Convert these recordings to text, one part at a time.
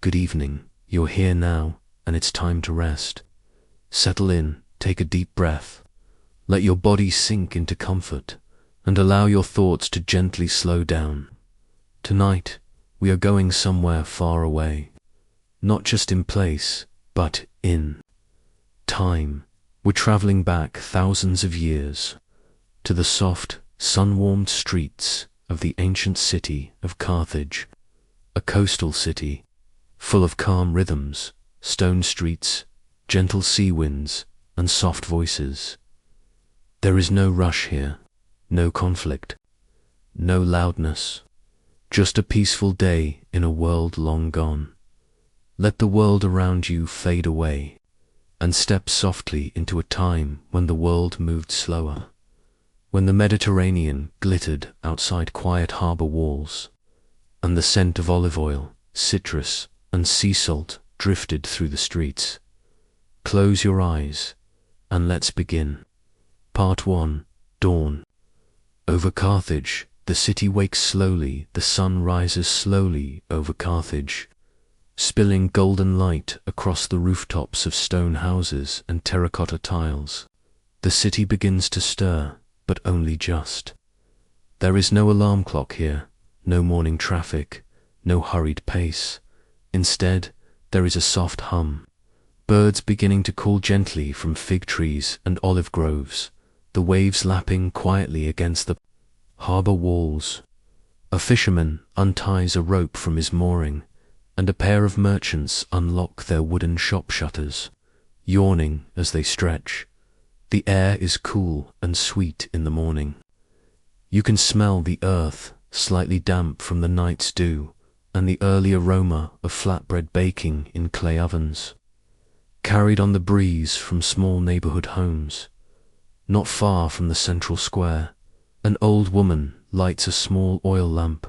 good evening. You're here now, and it's time to rest. Settle in, take a deep breath. Let your body sink into comfort, and allow your thoughts to gently slow down. Tonight, we are going somewhere far away. Not just in place, but in time. We're traveling back thousands of years to the soft, sun-warmed streets of the ancient city of Carthage, a coastal city full of calm rhythms, stone streets, gentle sea winds, and soft voices. There is no rush here, no conflict, no loudness, just a peaceful day in a world long gone. Let the world around you fade away, and step softly into a time when the world moved slower, when the Mediterranean glittered outside quiet harbor walls, and the scent of olive oil, citrus, and sea salt drifted through the streets. Close your eyes, and let's begin. Part 1. Dawn. Over Carthage, the city wakes slowly. The sun rises slowly over Carthage, spilling golden light across the rooftops of stone houses and terracotta tiles. The city begins to stir, but only just. There is no alarm clock here, no morning traffic, no hurried pace. Instead, there is a soft hum. Birds beginning to call gently from fig trees and olive groves, the waves lapping quietly against the harbor walls. A fisherman unties a rope from his mooring, and a pair of merchants unlock their wooden shop shutters, yawning as they stretch. The air is cool and sweet in the morning. You can smell the earth, slightly damp from the night's dew, and the early aroma of flatbread baking in clay ovens, carried on the breeze from small neighborhood homes. Not far from the central square, an old woman lights a small oil lamp.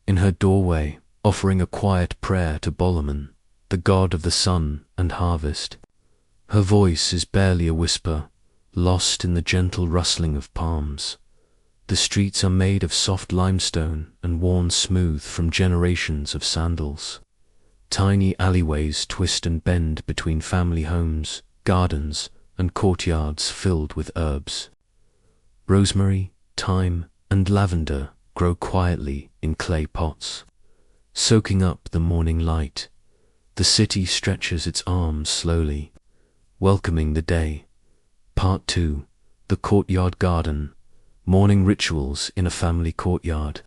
In her doorway, offering a quiet prayer to Bolaman, the god of the sun and harvest. Her voice is barely a whisper, lost in the gentle rustling of palms. The streets are made of soft limestone and worn smooth from generations of sandals. Tiny alleyways twist and bend between family homes, gardens, and courtyards filled with herbs. Rosemary, thyme, and lavender grow quietly in clay pots, soaking up the morning light. The city stretches its arms slowly, welcoming the day. Part 2. The courtyard garden. Morning rituals in a family courtyard.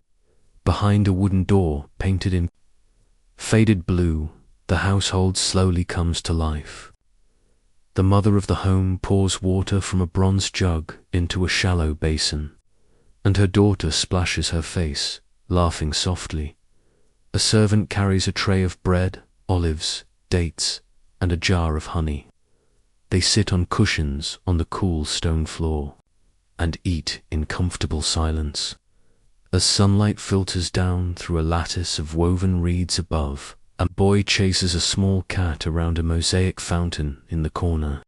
Behind a wooden door painted in faded blue, the household slowly comes to life. The mother of the home pours water from a bronze jug into a shallow basin, and her daughter splashes her face, laughing softly. A servant carries a tray of bread, olives, dates, and a jar of honey. They sit on cushions on the cool stone floor and eat in comfortable silence. As sunlight filters down through a lattice of woven reeds above, a boy chases a small cat around a mosaic fountain in the corner.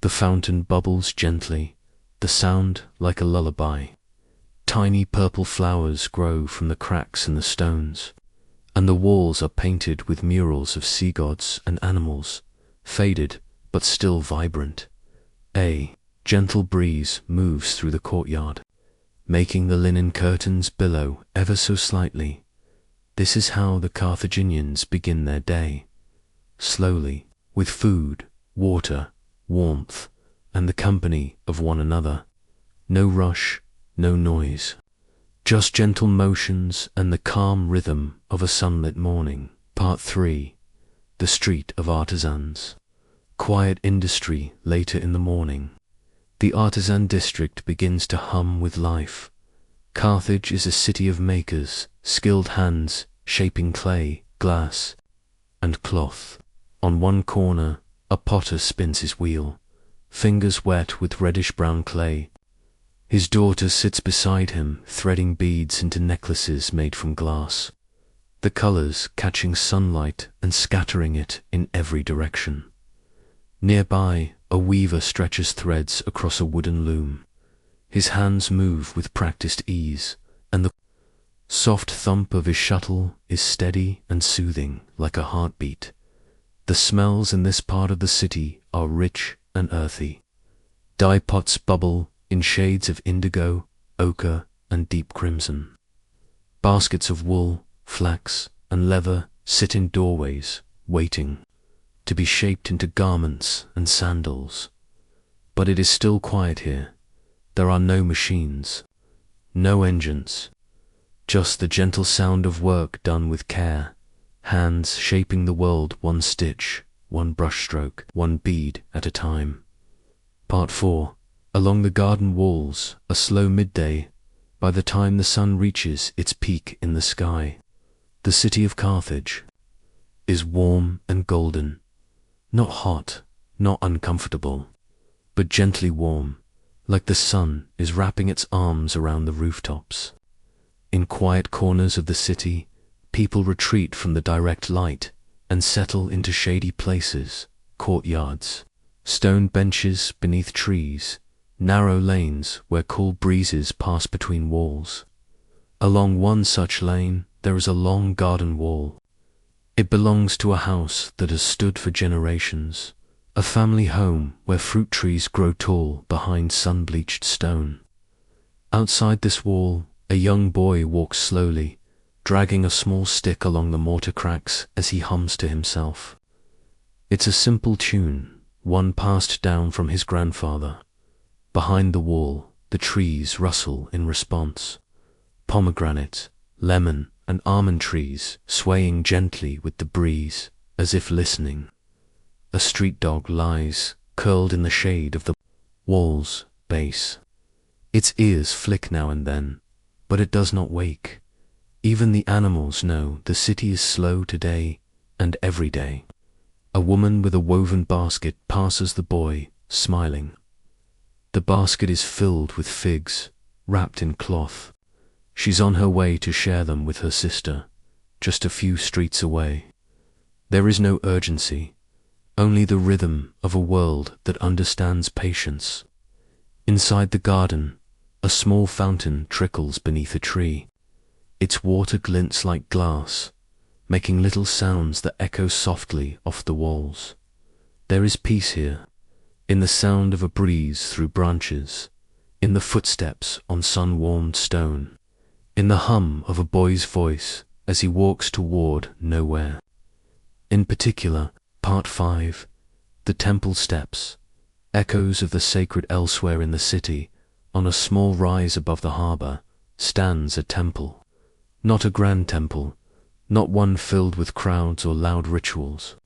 The fountain bubbles gently, the sound like a lullaby. Tiny purple flowers grow from the cracks in the stones, and the walls are painted with murals of sea gods and animals, faded but still vibrant. A gentle breeze moves through the courtyard, making the linen curtains billow ever so slightly. This is how the Carthaginians begin their day, slowly, with food, water, warmth, and the company of one another. No rush, no noise, just gentle motions and the calm rhythm of a sunlit morning. Part 3. The street of artisans. Quiet industry later in the morning. The artisan district begins to hum with life. Carthage is a city of makers, skilled hands shaping clay, glass, and cloth. On one corner, a potter spins his wheel, fingers wet with reddish-brown clay. His daughter sits beside him, threading beads into necklaces made from glass, the colors catching sunlight and scattering it in every direction. Nearby, a weaver stretches threads across a wooden loom. His hands move with practiced ease, and the Soft thump of his shuttle is steady and soothing like a heartbeat. The smells in this part of the city are rich and earthy. Dye pots bubble in shades of indigo, ochre, and deep crimson. Baskets of wool, flax, and leather sit in doorways, waiting to be shaped into garments and sandals. But it is still quiet here. There are no machines, no engines, just the gentle sound of work done with care, hands shaping the world one stitch, one brushstroke, one bead at a time. Part 4. Along the garden walls, a slow midday. By the time the sun reaches its peak in the sky, the city of Carthage is warm and golden, not hot, not uncomfortable, but gently warm, like the sun is wrapping its arms around the rooftops. In quiet corners of the city, people retreat from the direct light and settle into shady places, courtyards, stone benches beneath trees, narrow lanes where cool breezes pass between walls. Along one such lane there is a long garden wall. It belongs to a house that has stood for generations, a family home where fruit trees grow tall behind sun-bleached stone. Outside this wall, a young boy walks slowly, dragging a small stick along the mortar cracks as he hums to himself. It's a simple tune, one passed down from his grandfather. Behind the wall, the trees rustle in response. Pomegranate, lemon, and almond trees swaying gently with the breeze, as if listening. A street dog lies, curled in the shade of the wall's base. Its ears flick now and then, but it does not wake. Even the animals know the city is slow today and every day. A woman with a woven basket passes the boy, smiling. The basket is filled with figs, wrapped in cloth. She's on her way to share them with her sister, just a few streets away. There is no urgency, only the rhythm of a world that understands patience. Inside the garden, a small fountain trickles beneath a tree. Its water glints like glass, making little sounds that echo softly off the walls. There is peace here, in the sound of a breeze through branches, in the footsteps on sun-warmed stone, in the hum of a boy's voice as he walks toward nowhere. In particular, Part 5, the temple steps, echoes of the sacred elsewhere in the city. On a small rise above the harbor stands a temple. Not a grand temple, not one filled with crowds or loud rituals,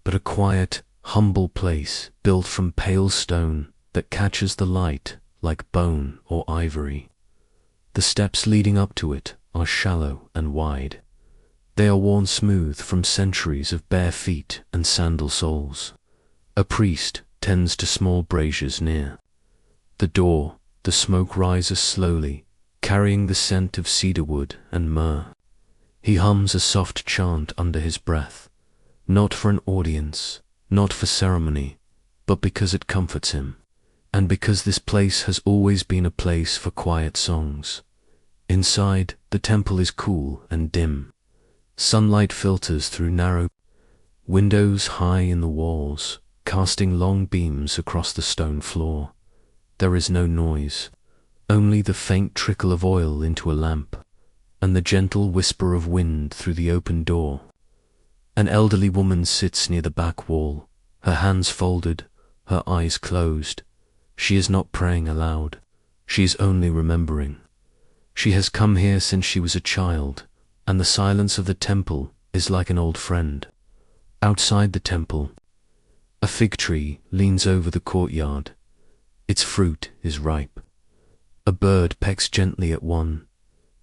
but a quiet, humble place built from pale stone that catches the light like bone or ivory. The steps leading up to it are shallow and wide. They are worn smooth from centuries of bare feet and sandal soles. A priest tends to small braziers near. The door, the smoke rises slowly, carrying the scent of cedarwood and myrrh. He hums a soft chant under his breath, not for an audience, not for ceremony, but because it comforts him, and because this place has always been a place for quiet songs. Inside, the temple is cool and dim. Sunlight filters through narrow windows high in the walls, casting long beams across the stone floor. There is no noise, only the faint trickle of oil into a lamp, and the gentle whisper of wind through the open door. An elderly woman sits near the back wall, her hands folded, her eyes closed. She is not praying aloud, she is only remembering. She has come here since she was a child, and the silence of the temple is like an old friend. Outside the temple, a fig tree leans over the courtyard. Its fruit is ripe. A bird pecks gently at one,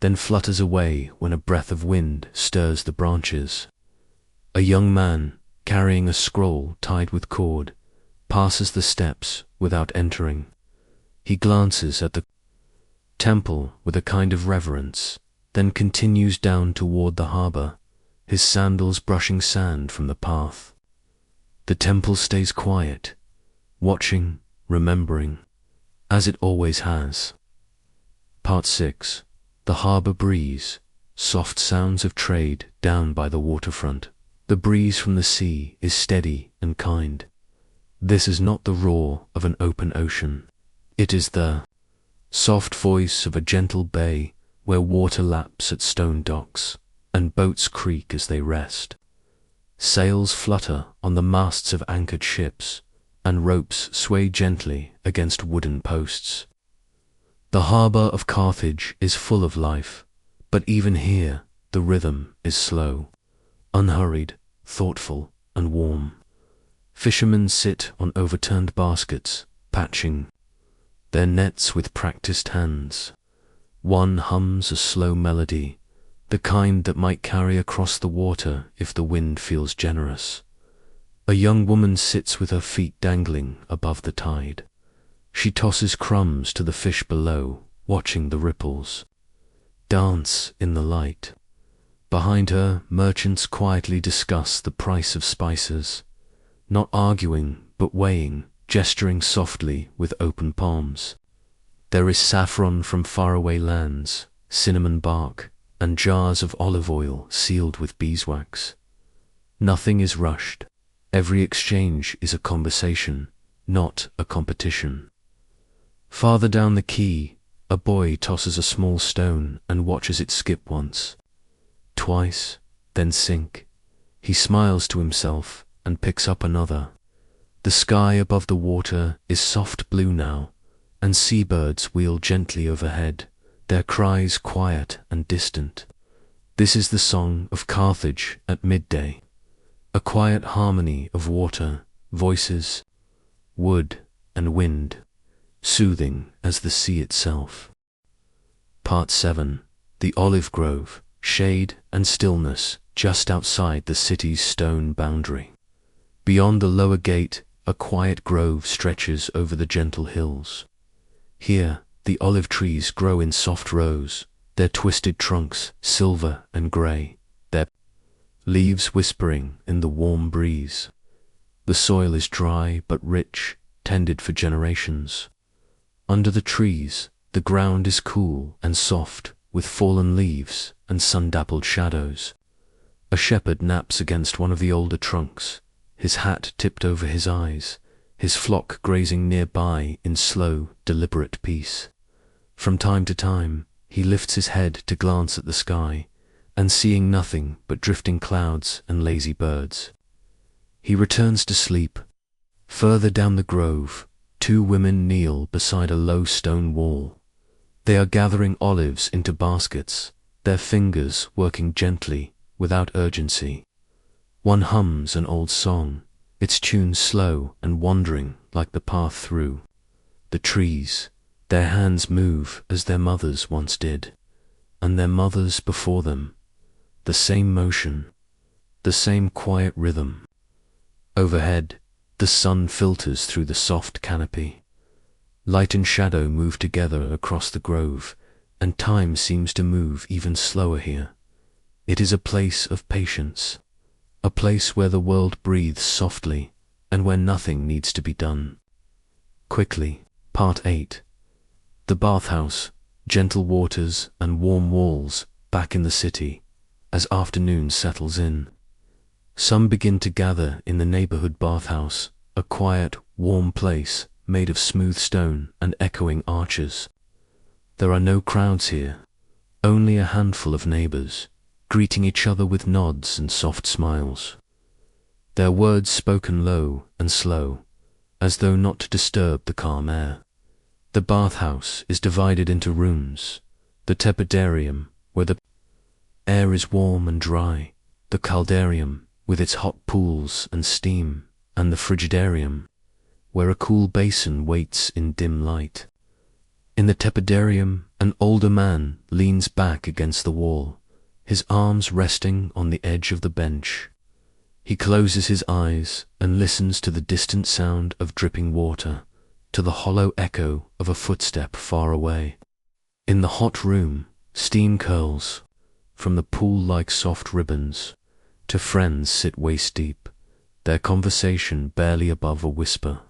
then flutters away when a breath of wind stirs the branches. A young man, carrying a scroll tied with cord, passes the steps without entering. He glances at the temple with a kind of reverence, then continues down toward the harbor, his sandals brushing sand from the path. The temple stays quiet, watching, remembering, as it always has. Part 6. The harbor breeze, soft sounds of trade down by the waterfront. The breeze from the sea is steady and kind. This is not the roar of an open ocean. It is the soft voice of a gentle bay where water laps at stone docks and boats creak as they rest. Sails flutter on the masts of anchored ships, and ropes sway gently against wooden posts. The harbor of Carthage is full of life, but even here the rhythm is slow, unhurried, thoughtful, and warm. Fishermen sit on overturned baskets, patching their nets with practiced hands. One hums a slow melody, the kind that might carry across the water if the wind feels generous. A young woman sits with her feet dangling above the tide. She tosses crumbs to the fish below, watching the ripples dance in the light. Behind her, merchants quietly discuss the price of spices, not arguing but weighing, gesturing softly with open palms. There is saffron from faraway lands, cinnamon bark, and jars of olive oil sealed with beeswax. Nothing is rushed. Every exchange is a conversation, not a competition. Farther down the quay, a boy tosses a small stone and watches it skip once, twice, then sink. He smiles to himself and picks up another. The sky above the water is soft blue now, and seabirds wheel gently overhead, their cries quiet and distant. This is the song of Carthage at midday, a quiet harmony of water, voices, wood, and wind, soothing as the sea itself. Part 7. The Olive Grove, Shade and Stillness just outside the city's stone boundary. Beyond the lower gate, a quiet grove stretches over the gentle hills. Here, the olive trees grow in soft rows, their twisted trunks silver and grey, their leaves whispering in the warm breeze. The soil is dry but rich, tended for generations. Under the trees, the ground is cool and soft, with fallen leaves and sun-dappled shadows. A shepherd naps against one of the older trunks, his hat tipped over his eyes, his flock grazing nearby in slow, deliberate peace. From time to time, he lifts his head to glance at the sky, and seeing nothing but drifting clouds and lazy birds, he returns to sleep. Further down the grove, two women kneel beside a low stone wall. They are gathering olives into baskets, their fingers working gently, without urgency. One hums an old song, its tune slow and wandering like the path through the trees. Their hands move as their mothers once did, and their mothers before them. The same motion, the same quiet rhythm. Overhead, the sun filters through the soft canopy. Light and shadow move together across the grove, and time seems to move even slower here. It is a place of patience, a place where the world breathes softly, and where nothing needs to be done quickly. Part 8. The bathhouse, gentle waters and warm walls back in the city, as afternoon settles in. Some begin to gather in the neighborhood bathhouse, a quiet, warm place made of smooth stone and echoing arches. There are no crowds here, only a handful of neighbors, greeting each other with nods and soft smiles. Their words spoken low and slow, as though not to disturb the calm air. The bathhouse is divided into rooms: the tepidarium, where the air is warm and dry, the caldarium, with its hot pools and steam, and the frigidarium, where a cool basin waits in dim light. In the tepidarium, an older man leans back against the wall, his arms resting on the edge of the bench. He closes his eyes and listens to the distant sound of dripping water, to the hollow echo of a footstep far away. In the hot room, steam curls from the pool like soft ribbons. Two friends sit waist-deep, their conversation barely above a whisper.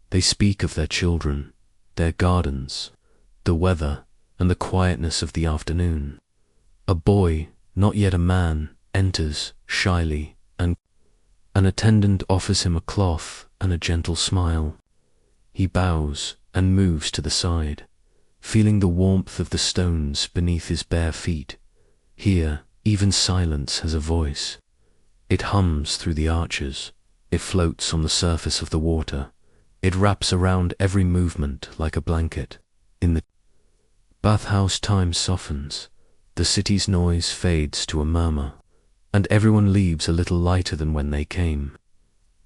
They speak of their children, their gardens, the weather, and the quietness of the afternoon. A boy, not yet a man, enters shyly, and an attendant offers him a cloth and a gentle smile. He bows and moves to the side, feeling the warmth of the stones beneath his bare feet. Here, even silence has a voice. It hums through the arches. It floats on the surface of the water. It wraps around every movement like a blanket. In the bathhouse, time softens. The city's noise fades to a murmur, and everyone leaves a little lighter than when they came.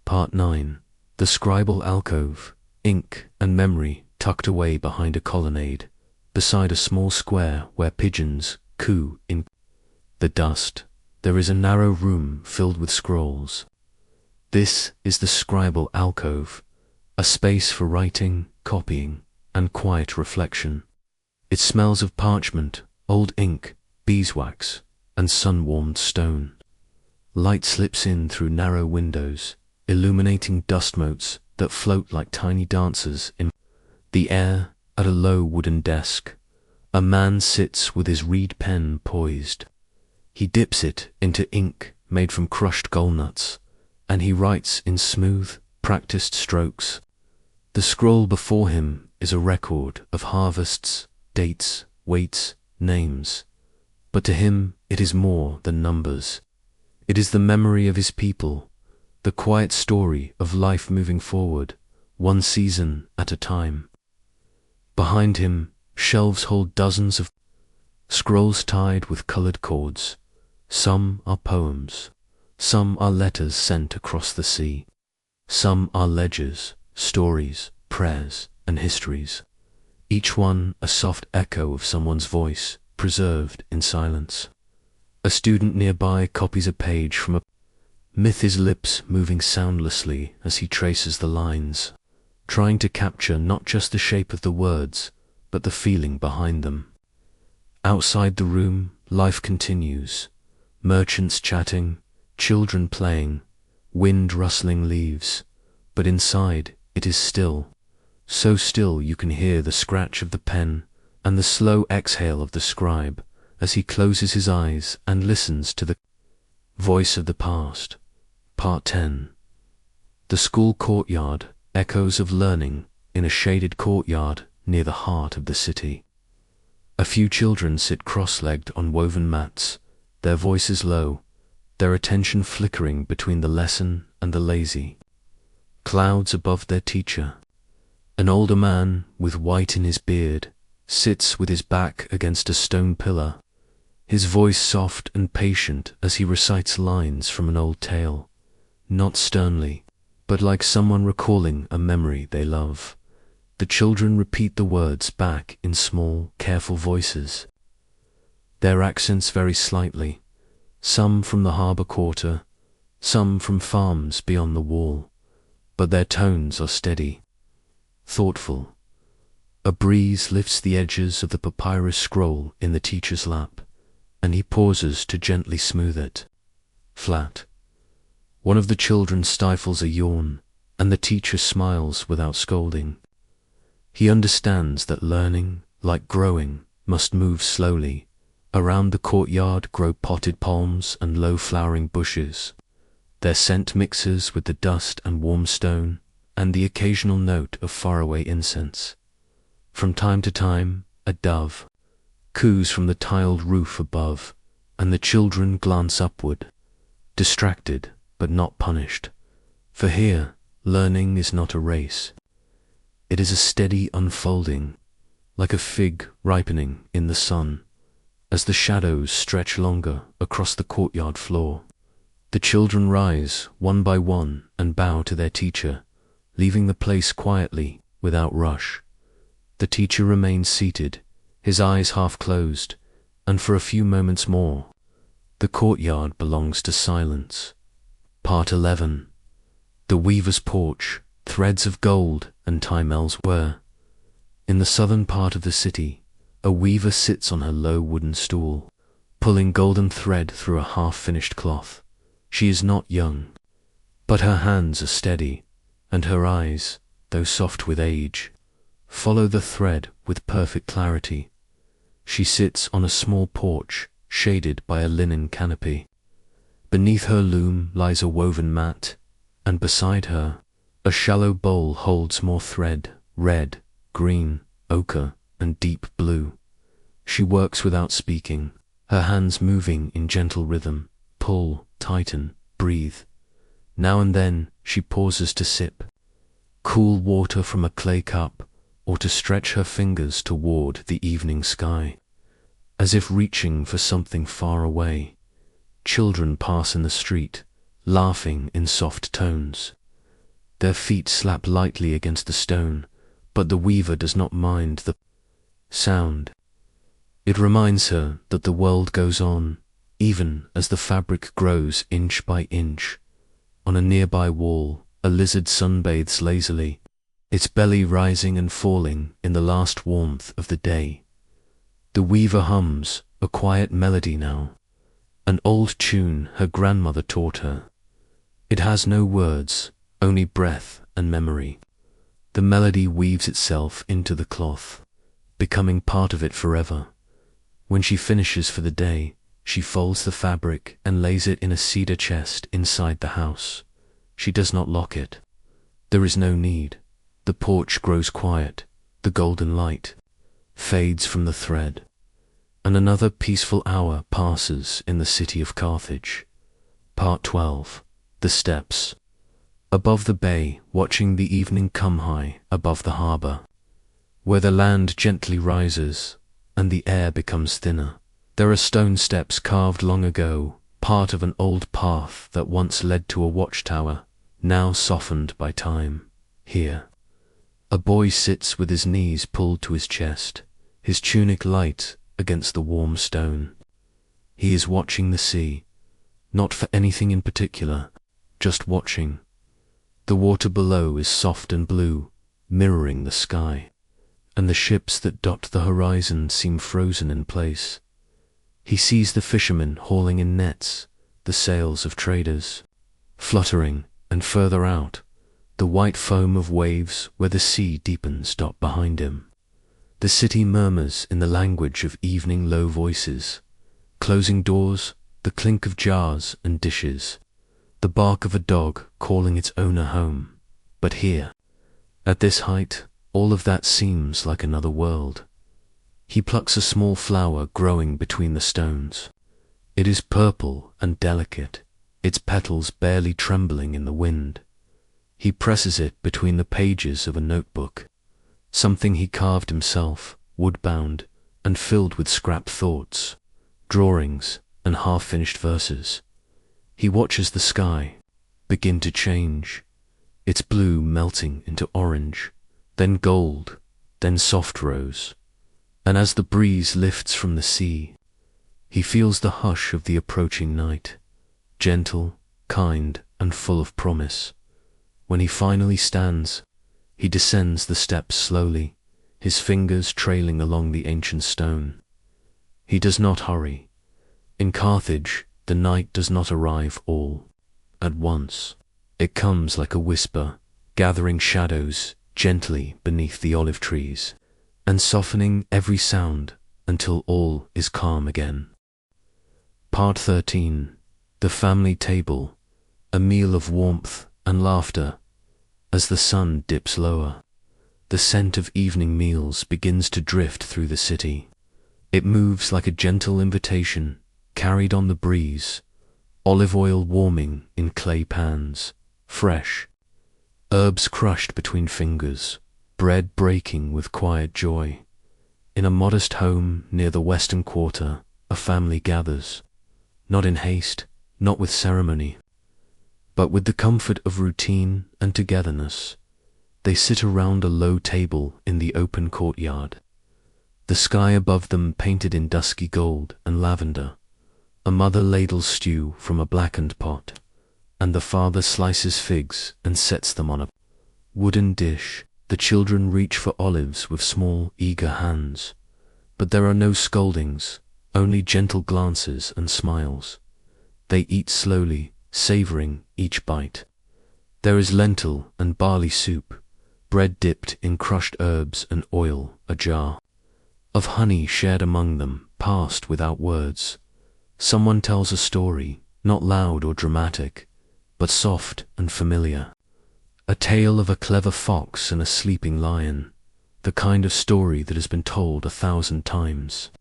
Part 9. The scribal alcove, ink and memory tucked away behind a colonnade, beside a small square where pigeons coo in the dust. There is a narrow room filled with scrolls. This is the scribal alcove, a space for writing, copying, and quiet reflection. It smells of parchment, old ink, beeswax, and sun-warmed stone. Light slips in through narrow windows, illuminating dust motes that float like tiny dancers in the air. At a low wooden desk, a man sits with his reed pen poised. He dips it into ink made from crushed gallnuts, and he writes in smooth, practiced strokes. The scroll before him is a record of harvests, dates, weights, names. But to him it is more than numbers. It is the memory of his people, the quiet story of life moving forward, one season at a time. Behind him, shelves hold dozens of scrolls tied with colored cords. Some are poems, some are letters sent across the sea. Some are ledgers, stories, prayers, and histories. Each one a soft echo of someone's voice, preserved in silence. A student nearby copies a page from a myth, his lips moving soundlessly as he traces the lines, trying to capture not just the shape of the words, but the feeling behind them. Outside the room, life continues. Merchants chatting, children playing, wind rustling leaves. But inside, it is still. So still you can hear the scratch of the pen and the slow exhale of the scribe as he closes his eyes and listens to the voice of the past. Part 10. The school courtyard, echoes of learning in a shaded courtyard near the heart of the city. A few children sit cross-legged on woven mats, their voices low, their attention flickering between the lesson and the lazy. Clouds above their teacher. An older man, with white in his beard, sits with his back against a stone pillar, his voice soft and patient as he recites lines from an old tale, not sternly, but like someone recalling a memory they love. The children repeat the words back in small, careful voices. Their accents vary slightly, some from the harbour quarter, some from farms beyond the wall, but their tones are steady, thoughtful. A breeze lifts the edges of the papyrus scroll in the teacher's lap, and he pauses to gently smooth it. Flat. One of the children stifles a yawn, and the teacher smiles without scolding. He understands that learning, like growing, must move slowly. Around the courtyard grow potted palms and low-flowering bushes. Their scent mixes with the dust and warm stone, and the occasional note of faraway incense. From time to time, a dove coos from the tiled roof above, and the children glance upward, distracted but not punished. For here, learning is not a race. It is a steady unfolding, like a fig ripening in the sun. As the shadows stretch longer across the courtyard floor, the children rise one by one and bow to their teacher, leaving the place quietly, without rush. The teacher remains seated, his eyes half closed, and for a few moments more, the courtyard belongs to silence. Part 11. The weaver's porch, threads of gold and time elsewhere. In the southern part of the city, a weaver sits on her low wooden stool, pulling golden thread through a half-finished cloth. She is not young, but her hands are steady, and her eyes, though soft with age, follow the thread with perfect clarity. She sits on a small porch, shaded by a linen canopy. Beneath her loom lies a woven mat, and beside her, a shallow bowl holds more thread, red, green, ochre, and deep blue. She works without speaking, her hands moving in gentle rhythm, pull, tighten, breathe. Now and then she pauses to sip cool water from a clay cup, or to stretch her fingers toward the evening sky, as if reaching for something far away. Children pass in the street, laughing in soft tones. Their feet slap lightly against the stone, but the weaver does not mind the sound. It reminds her that the world goes on, even as the fabric grows inch by inch. On a nearby wall, a lizard sunbathes lazily, its belly rising and falling in the last warmth of the day. The weaver hums a quiet melody now, an old tune her grandmother taught her. It has no words, only breath and memory. The melody weaves itself into the cloth, becoming part of it forever. When she finishes for the day, she folds the fabric and lays it in a cedar chest inside the house. She does not lock it. There is no need. The porch grows quiet, the golden light fades from the thread, and another peaceful hour passes in the city of Carthage. Part 12. The Steps. Above the bay, watching the evening come high above the harbour, where the land gently rises and the air becomes thinner. There are stone steps carved long ago, part of an old path that once led to a watchtower, now softened by time. Here, a boy sits with his knees pulled to his chest, his tunic light against the warm stone. He is watching the sea, not for anything in particular, just watching. The water below is soft and blue, mirroring the sky, and the ships that dot the horizon seem frozen in place. He sees the fishermen hauling in nets, the sails of traders fluttering, and further out, the white foam of waves where the sea deepens dot behind him. The city murmurs in the language of evening low voices, closing doors, the clink of jars and dishes, the bark of a dog calling its owner home. But here, at this height, all of that seems like another world. He plucks a small flower growing between the stones. It is purple and delicate, its petals barely trembling in the wind. He presses it between the pages of a notebook, something he carved himself, wood-bound, and filled with scrap thoughts, drawings, and half-finished verses. He watches the sky begin to change, its blue melting into orange, then gold, then soft rose. And as the breeze lifts from the sea, he feels the hush of the approaching night, gentle, kind, and full of promise. When he finally stands, he descends the steps slowly, his fingers trailing along the ancient stone. He does not hurry. In Carthage, the night does not arrive all at once. It comes like a whisper, gathering shadows gently beneath the olive trees, and softening every sound until all is calm again. Part 13. The family table, a meal of warmth and laughter. As the sun dips lower, the scent of evening meals begins to drift through the city. It moves like a gentle invitation, carried on the breeze, olive oil warming in clay pans, fresh, herbs crushed between fingers, bread breaking with quiet joy. In a modest home near the Western Quarter, a family gathers, not in haste, not with ceremony, but with the comfort of routine and togetherness. They sit around a low table in the open courtyard, the sky above them painted in dusky gold and lavender. A mother ladles stew from a blackened pot, and the father slices figs and sets them on a wooden dish. The children reach for olives with small, eager hands, but there are no scoldings, only gentle glances and smiles. They eat slowly, savoring each bite. There is lentil and barley soup, bread dipped in crushed herbs and oil, a jar of honey shared among them, passed without words. Someone tells a story, not loud or dramatic, but soft and familiar. A tale of a clever fox and a sleeping lion, the kind of story that has been told 1,000 times,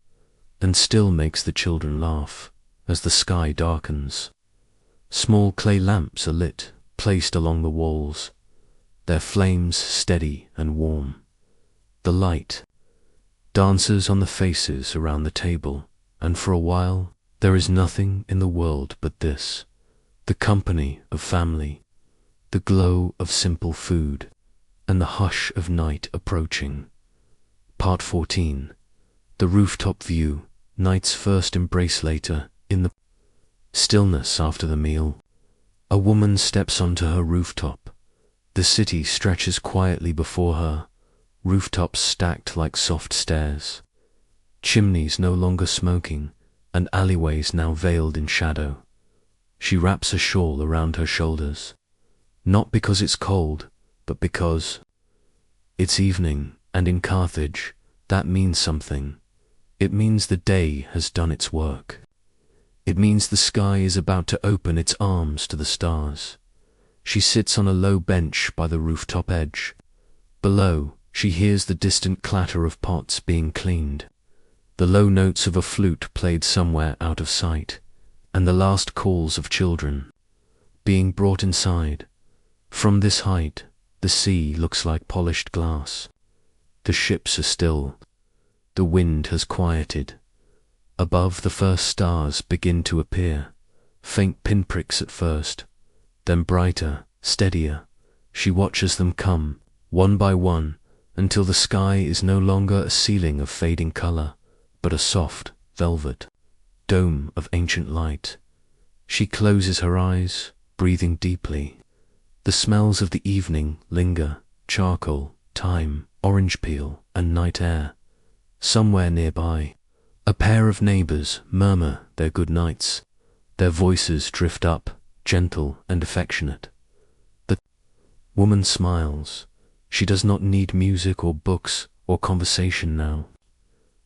and still makes the children laugh as the sky darkens. Small clay lamps are lit, placed along the walls, their flames steady and warm. The light dances on the faces around the table, and for a while there is nothing in the world but this, the company of family, the glow of simple food, and the hush of night approaching. Part 14. The rooftop view, night's first embrace later, in the stillness after the meal. A woman steps onto her rooftop. The city stretches quietly before her, rooftops stacked like soft stairs, chimneys no longer smoking, and alleyways now veiled in shadow. She wraps a shawl around her shoulders, not because it's cold, but because it's evening, and in Carthage, that means something. It means the day has done its work. It means the sky is about to open its arms to the stars. She sits on a low bench by the rooftop edge. Below, she hears the distant clatter of pots being cleaned, the low notes of a flute played somewhere out of sight, and the last calls of children being brought inside. From this height, the sea looks like polished glass. The ships are still. The wind has quieted. Above, the first stars begin to appear, faint pinpricks at first, then brighter, steadier. She watches them come, one by one, until the sky is no longer a ceiling of fading color, but a soft, velvet dome of ancient light. She closes her eyes, breathing deeply. The smells of the evening linger, charcoal, thyme, orange peel, and night air. Somewhere nearby, a pair of neighbors murmur their good nights. Their voices drift up, gentle and affectionate. The woman smiles. She does not need music or books or conversation now.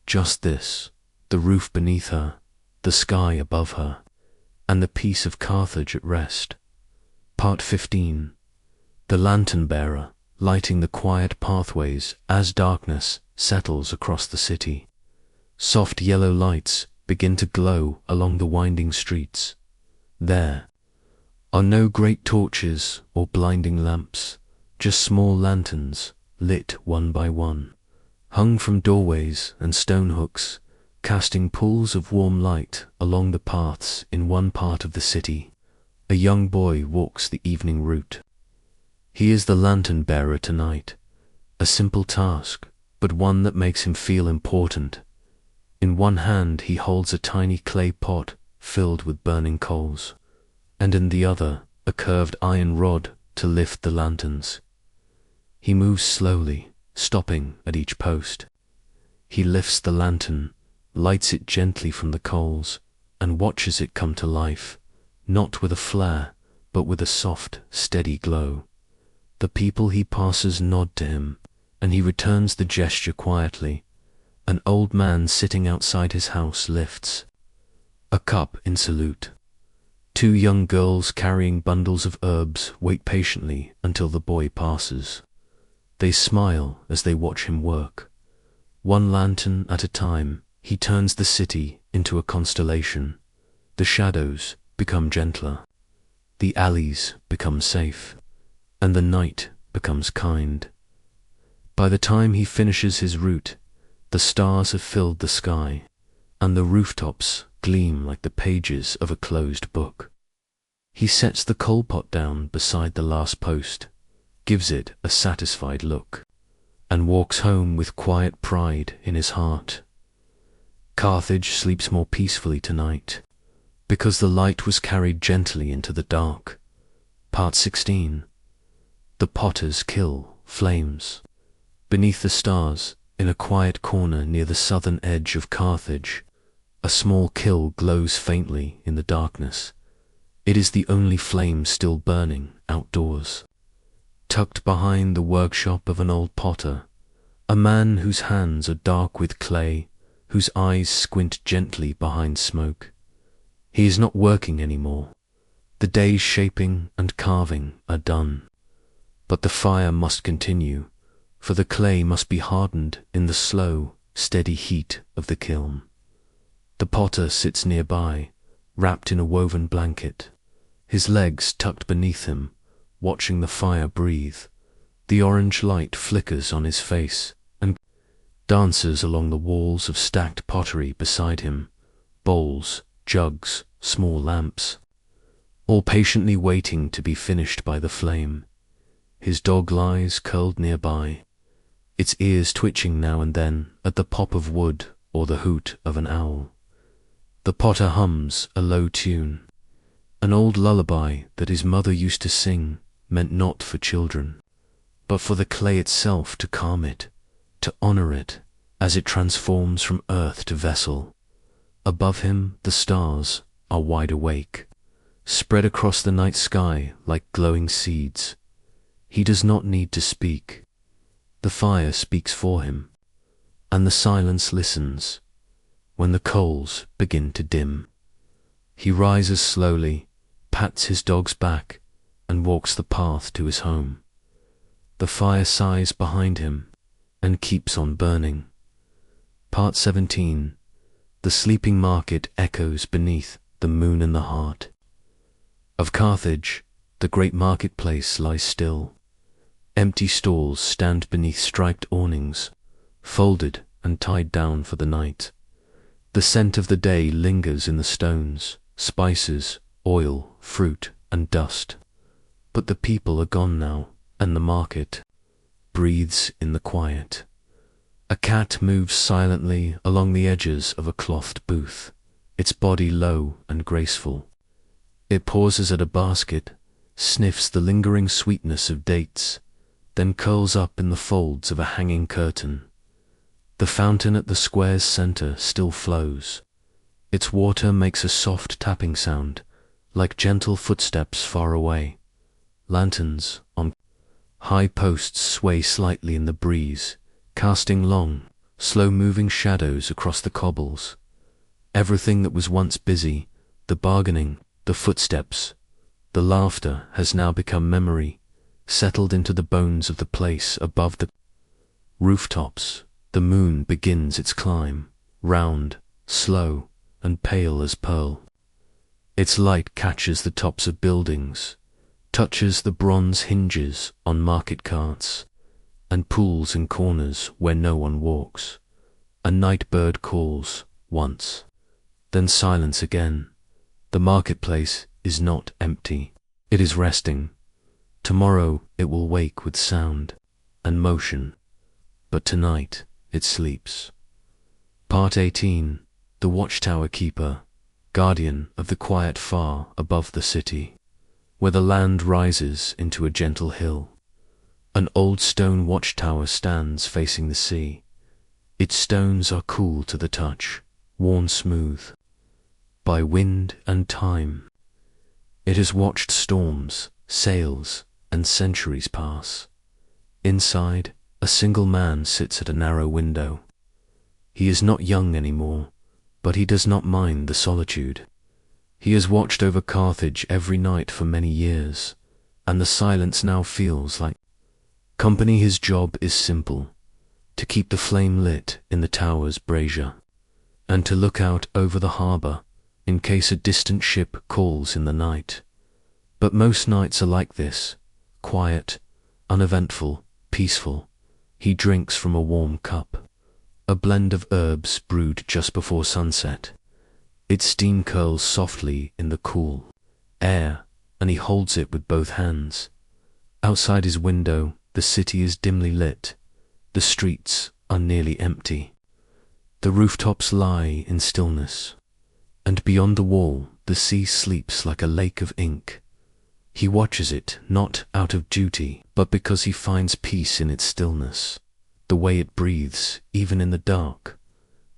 Just this, the roof beneath her, the sky above her, and the peace of Carthage at rest. Part 15. The lantern bearer, lighting the quiet pathways as darkness settles across the city. Soft yellow lights begin to glow along the winding streets. There are no great torches or blinding lamps, just small lanterns, lit one by one, hung from doorways and stone hooks, casting pools of warm light along the paths in one part of the city. A young boy walks the evening route. He is the lantern bearer tonight, a simple task, but one that makes him feel important. In one hand he holds a tiny clay pot filled with burning coals, and in the other a curved iron rod to lift the lanterns. He moves slowly, stopping at each post. He lifts the lantern, lights it gently from the coals, and watches it come to life, not with a flare, but with a soft, steady glow. The people he passes nod to him, and he returns the gesture quietly. An old man sitting outside his house lifts a cup in salute. Two young girls carrying bundles of herbs wait patiently until the boy passes. They smile as they watch him work. One lantern at a time, he turns the city into a constellation. The shadows become gentler. The alleys become safe, and the night becomes kind. By the time he finishes his route, the stars have filled the sky, and the rooftops gleam like the pages of a closed book. He sets the coal pot down beside the last post, gives it a satisfied look, and walks home with quiet pride in his heart. Carthage sleeps more peacefully tonight, because the light was carried gently into the dark. Part 16. The potter's kill flames. Beneath the stars, in a quiet corner near the southern edge of Carthage, a small kiln glows faintly in the darkness. It is the only flame still burning outdoors. Tucked behind the workshop of an old potter, a man whose hands are dark with clay, whose eyes squint gently behind smoke. He is not working anymore. The day's shaping and carving are done. But the fire must continue, for the clay must be hardened in the slow, steady heat of the kiln. The potter sits nearby, wrapped in a woven blanket, his legs tucked beneath him, watching the fire breathe. The orange light flickers on his face and dances along the walls of stacked pottery beside him, bowls, jugs, small lamps, all patiently waiting to be finished by the flame. His dog lies curled nearby, its ears twitching now and then at the pop of wood or the hoot of an owl. The potter hums a low tune, an old lullaby that his mother used to sing, meant not for children, but for the clay itself to calm it, to honor it as it transforms from earth to vessel. Above him the stars are wide awake, spread across the night sky like glowing seeds. He does not need to speak. The fire speaks for him, and the silence listens. When the coals begin to dim, he rises slowly, pats his dog's back, and walks the path to his home. The fire sighs behind him and keeps on burning. Part 17. The sleeping market echoes beneath the moon in the heart of Carthage. The great marketplace lies still. Empty stalls stand beneath striped awnings, folded and tied down for the night. The scent of the day lingers in the stones, spices, oil, fruit, and dust. But the people are gone now, and the market breathes in the quiet. A cat moves silently along the edges of a clothed booth, its body low and graceful. It pauses at a basket, sniffs the lingering sweetness of dates, then curls up in the folds of a hanging curtain. The fountain at the square's center still flows. Its water makes a soft tapping sound, like gentle footsteps far away. Lanterns on high posts sway slightly in the breeze, casting long, slow-moving shadows across the cobbles. Everything that was once busy, the bargaining, the footsteps, the laughter, has now become memory, settled into the bones of the place above the rooftops. The moon begins its climb, round, slow, and pale as pearl. Its light catches the tops of buildings, touches the bronze hinges on market carts, and pools in corners where no one walks. A night bird calls once, then silence again. The marketplace is not empty. It is resting. Tomorrow it will wake with sound and motion, but tonight it sleeps. Part 18. The watchtower keeper, guardian of the quiet far above the city, where the land rises into a gentle hill. An old stone watchtower stands facing the sea. Its stones are cool to the touch, worn smooth by wind and time. It has watched storms, sails, and centuries pass. Inside, a single man sits at a narrow window. He is not young anymore, but he does not mind the solitude. He has watched over Carthage every night for many years, and the silence now feels like company. His job is simple: to keep the flame lit in the tower's brazier, and to look out over the harbour in case a distant ship calls in the night. But most nights are like this, quiet, uneventful, peaceful. He drinks from a warm cup, a blend of herbs brewed just before sunset. Its steam curls softly in the cool air, and he holds it with both hands. Outside his window, the city is dimly lit. The streets are nearly empty. The rooftops lie in stillness, and beyond the wall, the sea sleeps like a lake of ink. He watches it not out of duty, but because he finds peace in its stillness, the way it breathes, even in the dark,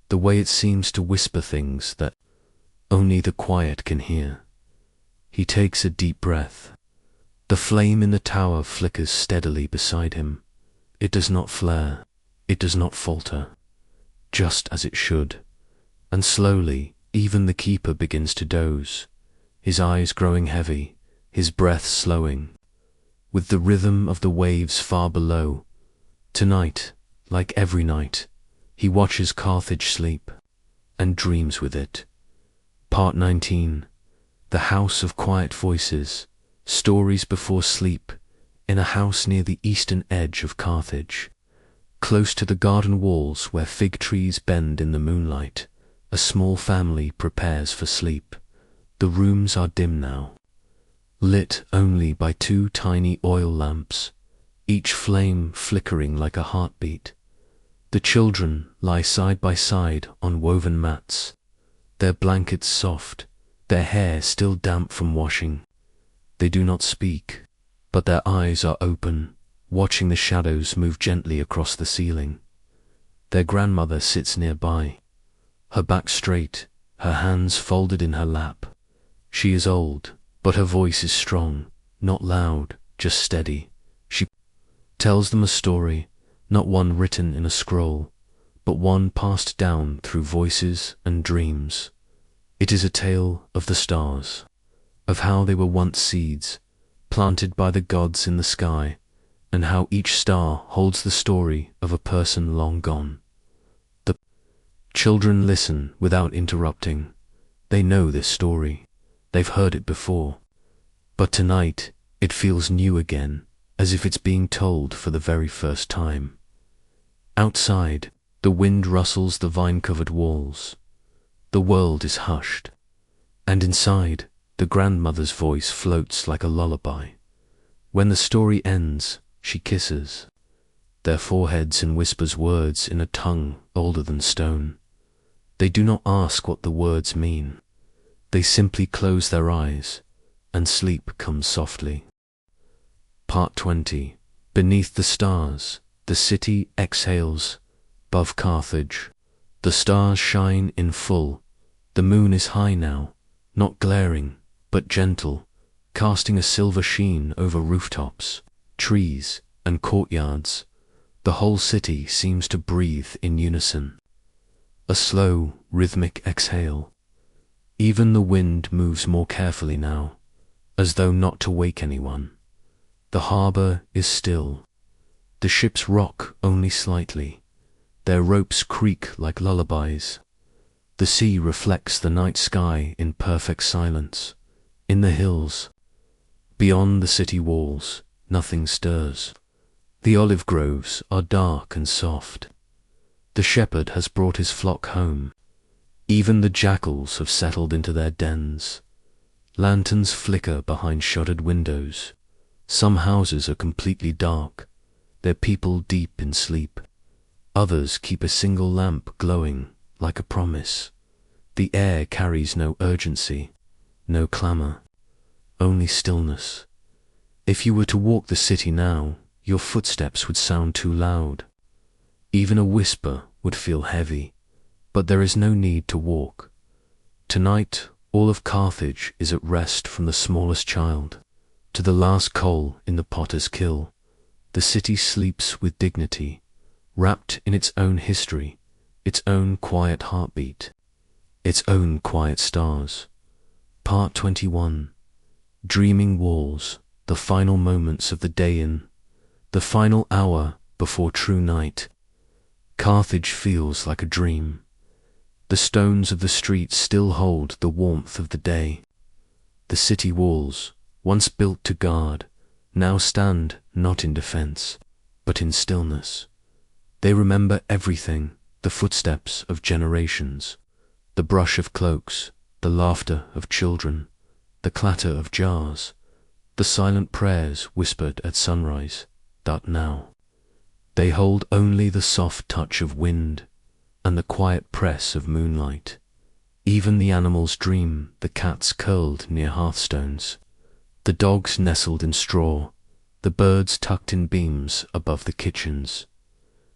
the way it seems to whisper things that only the quiet can hear. He takes a deep breath. The flame in the tower flickers steadily beside him. It does not flare, it does not falter, just as it should. And slowly, Even the keeper begins to doze, his eyes growing heavy, his breath slowing, with the rhythm of the waves far below. Tonight, like every night, he watches Carthage sleep, and dreams with it. Part 19. The House of Quiet Voices. Stories before sleep, in a house near the eastern edge of Carthage. Close to the garden walls where fig trees bend in the moonlight, a small family prepares for sleep. The rooms are dim now, lit only by 2 tiny oil lamps, each flame flickering like a heartbeat. The children lie side by side on woven mats, their blankets soft, their hair still damp from washing. They do not speak, but their eyes are open, watching the shadows move gently across the ceiling. Their grandmother sits nearby, her back straight, her hands folded in her lap. She is old, but her voice is strong, not loud, just steady. She tells them a story, not one written in a scroll, but one passed down through voices and dreams. It is a tale of the stars, of how they were once seeds, planted by the gods in the sky, and how each star holds the story of a person long gone. The children listen without interrupting. They know this story. They've heard it before. But tonight, it feels new again, as if it's being told for the very first time. Outside, the wind rustles the vine-covered walls. The world is hushed. And inside, the grandmother's voice floats like a lullaby. When the story ends, she kisses their foreheads and whispers words in a tongue older than stone. They do not ask what the words mean. They simply close their eyes, and sleep comes softly. Part 20. Beneath the stars, the city exhales above Carthage. The stars shine in full. The moon is high now, not glaring, but gentle, casting a silver sheen over rooftops, trees, and courtyards. The whole city seems to breathe in unison. A slow, rhythmic exhale. Even the wind moves more carefully now, as though not to wake anyone. The harbor is still. The ships rock only slightly. Their ropes creak like lullabies. The sea reflects the night sky in perfect silence. In the hills, beyond the city walls, nothing stirs. The olive groves are dark and soft. The shepherd has brought his flock home. Even the jackals have settled into their dens. Lanterns flicker behind shuttered windows. Some houses are completely dark, their people deep in sleep. Others keep a single lamp glowing like a promise. The air carries no urgency, no clamor, only stillness. If you were to walk the city now, your footsteps would sound too loud. Even a whisper would feel heavy, but there is no need to walk. Tonight, all of Carthage is at rest, from the smallest child to the last coal in the potter's kiln. The city sleeps with dignity, wrapped in its own history, its own quiet heartbeat, its own quiet stars. Part 21. Dreaming walls, the final moments of the day in, the final hour before true night. Carthage feels like a dream. The stones of the streets still hold the warmth of the day. The city walls, once built to guard, now stand not in defense, but in stillness. They remember everything, the footsteps of generations, the brush of cloaks, the laughter of children, the clatter of jars, the silent prayers whispered at sunrise, that now they hold only the soft touch of wind and the quiet press of moonlight. Even the animals dream, the cats curled near hearthstones, the dogs nestled in straw, the birds tucked in beams above the kitchens.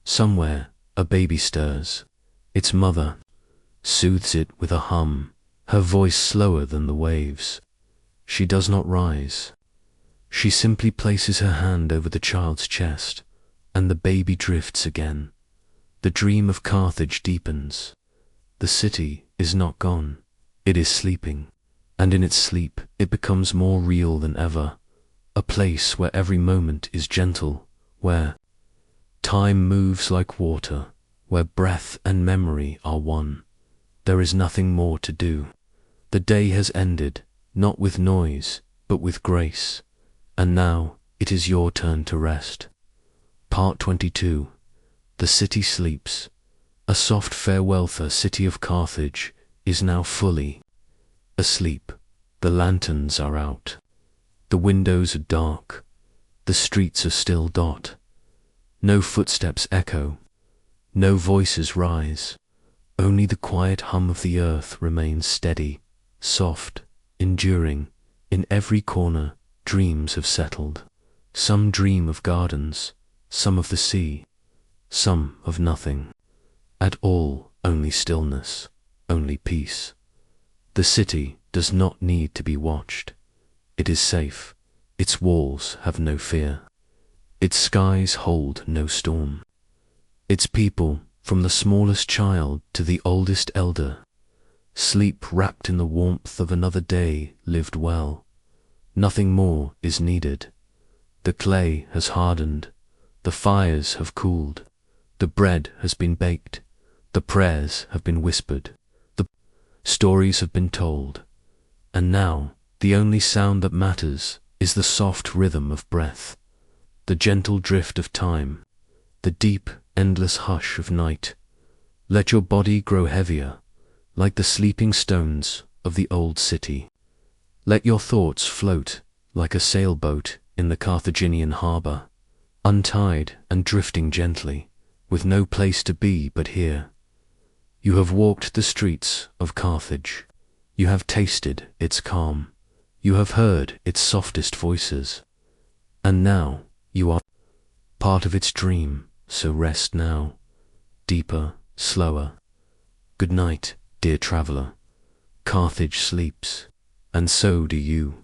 Somewhere a baby stirs. Its mother soothes it with a hum, her voice slower than the waves. She does not rise. She simply places her hand over the child's chest, and the baby drifts again. The dream of Carthage deepens. The city is not gone. It is sleeping, and in its sleep it becomes more real than ever, a place where every moment is gentle, where time moves like water, where breath and memory are one. There is nothing more to do. The day has ended, not with noise, but with grace, and now it is your turn to rest. Part 22. The city sleeps. A soft farewell. The city of Carthage is now fully asleep. The lanterns are out. The windows are dark. The streets are still. No footsteps echo. No voices rise. Only the quiet hum of the earth remains steady, soft, enduring. In every corner, dreams have settled. Some dream of gardens, some of the sea, some of nothing. At all, only stillness, only peace. The city does not need to be watched. It is safe. Its walls have no fear. Its skies hold no storm. Its people, from the smallest child to the oldest elder, sleep wrapped in the warmth of another day lived well. Nothing more is needed. The clay has hardened. The fires have cooled. The bread has been baked. The prayers have been whispered. The stories have been told. And now the only sound that matters is the soft rhythm of breath, the gentle drift of time, the deep, endless hush of night. Let your body grow heavier, like the sleeping stones of the old city. Let your thoughts float like a sailboat in the Carthaginian harbor, untied and drifting gently, with no place to be but here. You have walked the streets of Carthage. You have tasted its calm. You have heard its softest voices. And now you are part of its dream, so rest now, deeper, slower. Good night, dear traveler. Carthage sleeps, and so do you.